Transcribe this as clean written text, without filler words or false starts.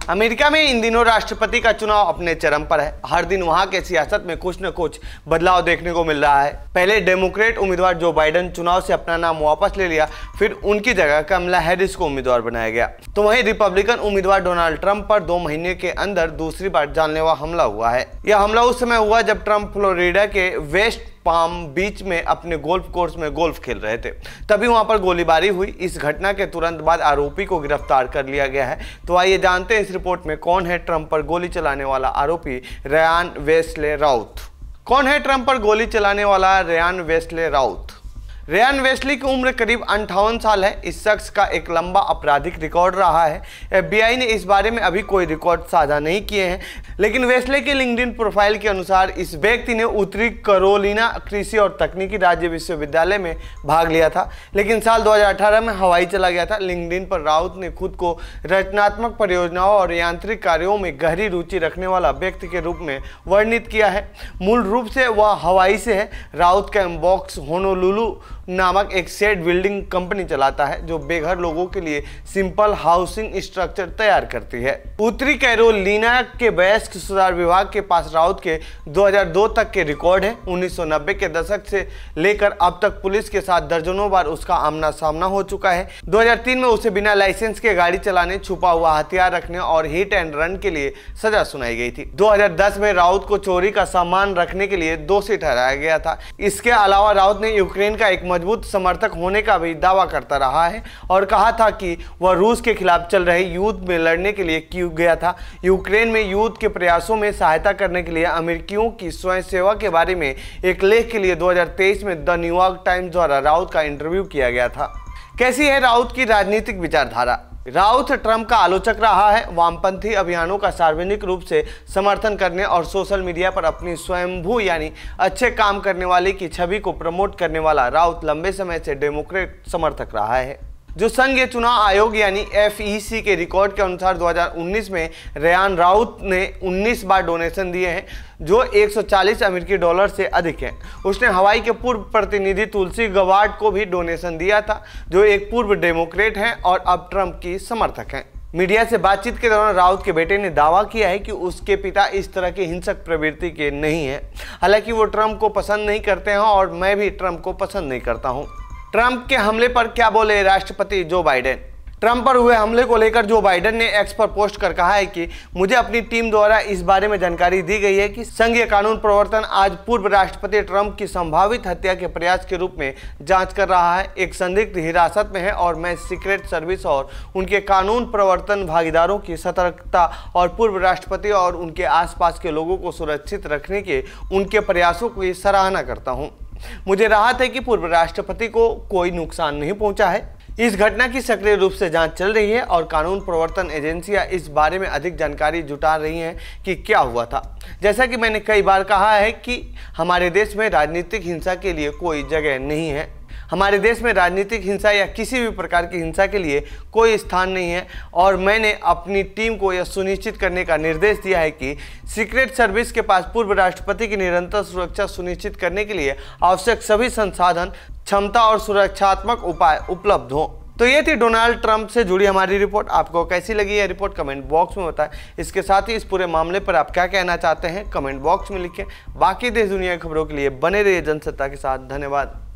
America में इन दिनों राष्ट्रपति का चुनाव अपने चरम पर है। हर दिन वहां के सियासत में कुछ न कुछ बदलाव देखने को मिल रहा है। पहले डेमोक्रेट उम्मीदवार जो बाइडेन चुनाव से अपना नाम वापस ले लिया, फिर उनकी जगह कमला हैरिस को उम्मीदवार बनाया गया। तो वहीं रिपब्लिकन उम्मीदवार डोनाल्ड ट्रंप पर 2 महीने के अंदर दूसरी बार जानलेवा हमला हुआ है। यह हमला उस समय हुआ जब ट्रंप फ्लोरिडा के वेस्ट पाम बीच में अपने गोल्फ कोर्स में गोल्फ खेल रहे थे, तभी वहां पर गोलीबारी हुई। इस घटना के तुरंत बाद आरोपी को गिरफ्तार कर लिया गया है। तो आइए जानते हैं इस रिपोर्ट में कौन है ट्रंप पर गोली चलाने वाला आरोपी रयान वेस्ले राउथ। कौन है ट्रंप पर गोली चलाने वाला रयान वेस्ले राउथ? रयान वेस्ले की उम्र करीब 58 साल है। इस शख्स का एक लंबा आपराधिक रिकॉर्ड रहा है। FBI ने इस बारे में अभी कोई रिकॉर्ड साझा नहीं किए हैं, लेकिन वेस्ले के लिंक्डइन प्रोफाइल के अनुसार इस व्यक्ति ने उत्तरी कैरोलिना कृषि और तकनीकी राज्य विश्वविद्यालय में भाग लिया था, लेकिन साल 2018 में हवाई चला गया था। लिंक्डइन पर राउत ने खुद को रचनात्मक परियोजनाओं और यांत्रिक कार्यों में गहरी रुचि रखने वाला व्यक्ति के रूप में वर्णित किया है। मूल रूप से वह हवाई से है। राउत का एम्बॉक्स होनोलुलु नामक एक शेड बिल्डिंग कंपनी चलाता है, जो बेघर लोगों के लिए सिंपल हाउसिंग स्ट्रक्चर तैयार करती है। उत्तरी कैरोलिना के वयस्क सुधार विभाग के पास राउत के 2002 तक के रिकॉर्ड है। 1990 के दशक से लेकर अब तक पुलिस के साथ दर्जनों बार उसका आमना सामना हो चुका है। 2003 में उसे बिना लाइसेंस के गाड़ी चलाने, छुपा हुआ हथियार रखने और हिट एंड रन के लिए सजा सुनाई गई थी। 2010 में राउत को चोरी का सामान रखने के लिए दोषी ठहराया गया था। इसके अलावा राउत ने यूक्रेन का एक मजबूत समर्थक होने का भी दावा करता रहा है और कहा था कि वह रूस के खिलाफ चल रहे युद्ध में लड़ने के लिए क्यों गया था। यूक्रेन में युद्ध के प्रयासों में सहायता करने के लिए अमेरिकियों की स्वयं सेवा के बारे में एक लेख के लिए 2023 में द न्यूयॉर्क टाइम्स द्वारा राउत का इंटरव्यू किया गया था। कैसी है राउत की राजनीतिक विचारधारा? राउत ट्रंप का आलोचक रहा है। वामपंथी अभियानों का सार्वजनिक रूप से समर्थन करने और सोशल मीडिया पर अपनी स्वयंभू यानी अच्छे काम करने वाले की छवि को प्रमोट करने वाला राउत लंबे समय से डेमोक्रेट समर्थक रहा है। जो संघीय चुनाव आयोग यानी FEC के रिकॉर्ड के अनुसार 2019 में रयान राउत ने 19 बार डोनेशन दिए हैं, जो 140 अमेरिकी डॉलर से अधिक है। उसने हवाई के पूर्व प्रतिनिधि तुलसी गबार्ड को भी डोनेशन दिया था, जो एक पूर्व डेमोक्रेट हैं और अब ट्रंप की समर्थक हैं। मीडिया से बातचीत के दौरान राउत के बेटे ने दावा किया है कि उसके पिता इस तरह की हिंसक प्रवृत्ति के नहीं हैं। हालांकि वो ट्रंप को पसंद नहीं करते हैं और मैं भी ट्रंप को पसंद नहीं करता हूँ। ट्रंप के हमले पर क्या बोले राष्ट्रपति जो बाइडेन? ट्रंप पर हुए हमले को लेकर जो बाइडेन ने एक्स पर पोस्ट कर कहा है कि मुझे अपनी टीम द्वारा इस बारे में जानकारी दी गई है कि संघीय कानून प्रवर्तन आज पूर्व राष्ट्रपति ट्रंप की संभावित हत्या के प्रयास के रूप में जांच कर रहा है। एक संदिग्ध हिरासत में है और मैं सीक्रेट सर्विस और उनके कानून प्रवर्तन भागीदारों की सतर्कता और पूर्व राष्ट्रपति और उनके आसपास के लोगों को सुरक्षित रखने के उनके प्रयासों की सराहना करता हूँ। मुझे राहत है कि पूर्व राष्ट्रपति को कोई नुकसान नहीं पहुंचा है। इस घटना की सक्रिय रूप से जांच चल रही है और कानून प्रवर्तन एजेंसियां इस बारे में अधिक जानकारी जुटा रही हैं कि क्या हुआ था। जैसा कि मैंने कई बार कहा है कि हमारे देश में राजनीतिक हिंसा के लिए कोई जगह नहीं है। हमारे देश में राजनीतिक हिंसा या किसी भी प्रकार की हिंसा के लिए कोई स्थान नहीं है और मैंने अपनी टीम को यह सुनिश्चित करने का निर्देश दिया है कि सीक्रेट सर्विस के पास पूर्व राष्ट्रपति की निरंतर सुरक्षा सुनिश्चित करने के लिए आवश्यक सभी संसाधन, क्षमता और सुरक्षात्मक उपाय उपलब्ध हों। तो ये थी डोनाल्ड ट्रंप से जुड़ी हमारी रिपोर्ट। आपको कैसी लगी यह रिपोर्ट कमेंट बॉक्स में बताएं। इसके साथ ही इस पूरे मामले पर आप क्या कहना चाहते हैं कमेंट बॉक्स में लिखें। बाकी देश दुनिया की खबरों के लिए बने रहिए जनसत्ता के साथ। धन्यवाद।